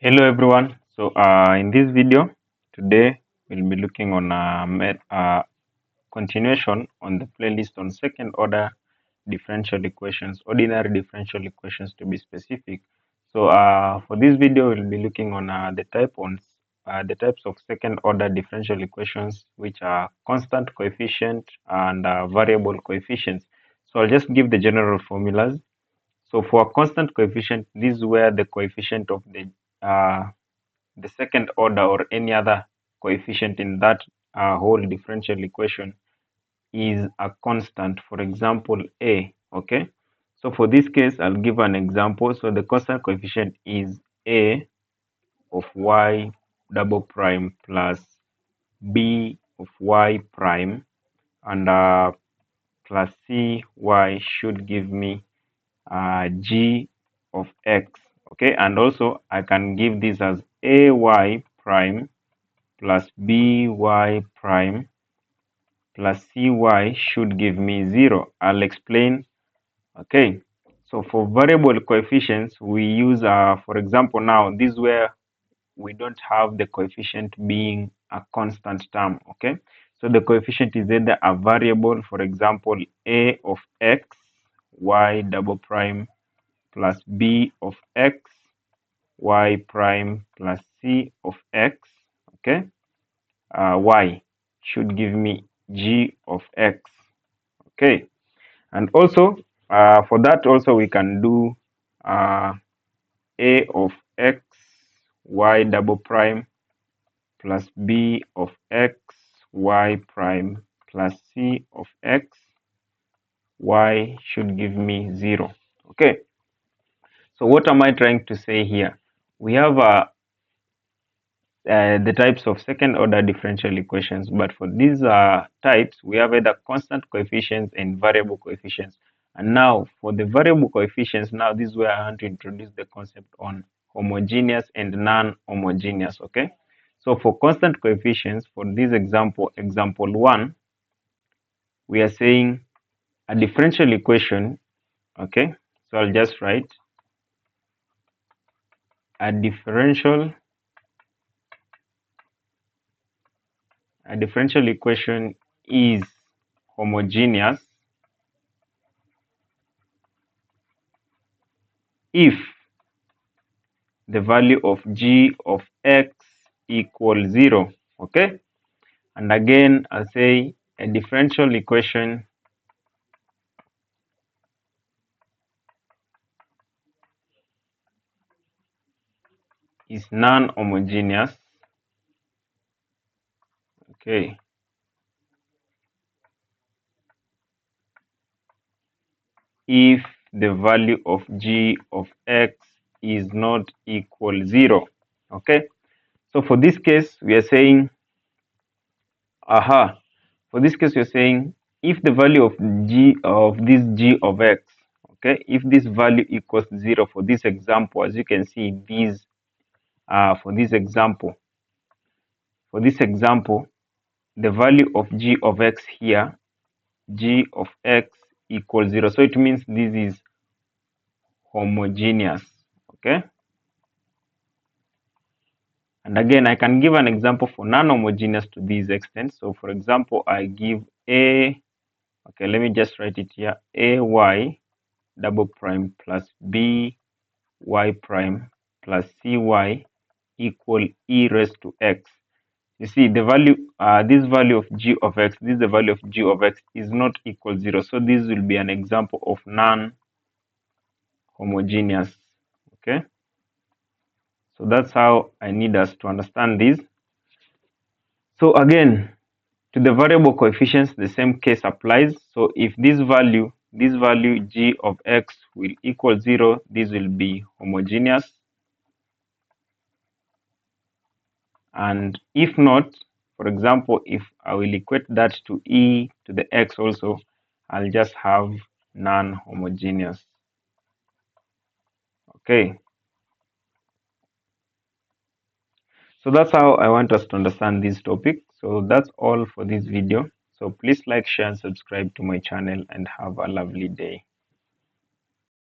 Hello everyone. In this video today we'll be looking on continuation on the playlist on second order differential equations, ordinary differential equations to be specific. For this video we'll be looking on the types of second order differential equations, which are constant coefficient and variable coefficients. So I'll just give the general formulas. So for a constant coefficient, this is where the coefficient of the second order or any other coefficient in that whole differential equation is a constant. For example, a. Okay, so for this case I'll give an example. So the constant coefficient is a of y double prime plus b of y prime and plus cy should give me g of x. Okay, and also I can give this as ay prime plus by prime plus cy should give me 0. I'll explain. Okay, so for variable coefficients we use for example, now this is where we don't have the coefficient being a constant term. Okay, so the coefficient is either a variable, for example a of x y double prime plus b of x y prime plus c of x. Okay, y should give me g of x. Okay, and also for that also we can do a of x y double prime plus b of x y prime plus c of x. Y should give me 0. Okay, so what am I trying to say here? We have the types of second order differential equations, but for these types we have either constant coefficients and variable coefficients. And now for the variable coefficients, now this is where I want to introduce the concept on homogeneous and non-homogeneous. Okay, so for constant coefficients, for this example 1, we are saying a differential equation. Okay, so I'll just write a differential equation is homogeneous if the value of g of x equals 0. Okay, and again I'll say a differential equation is non-homogeneous. Okay, if the value of g of x is not equal 0. Okay, so for this case we are saying for this case we're saying if the value of g of x, okay, if this value equals 0, for this example, as you can see, these for this example the value of g of x here, g of x equals 0, so it means this is homogeneous. Okay, and again I can give an example for non-homogeneous to this extent. So for example, I give okay, let me just write it here, ay double prime plus b y prime plus cy equal e raised to x. You see the value, this value of g of x, this is the value of g of x is not equal 0, so this will be an example of non-homogeneous. Okay, so that's how I need us to understand this. So again, to the variable coefficients the same case applies. So if this value g of x will equal 0, this will be homogeneous, and if not, for example, if I will equate that to e to the x also, I'll just have non-homogeneous. Okay, so that's how I want us to understand this topic. So that's all for this video. So please like, share and subscribe to my channel and have a lovely day.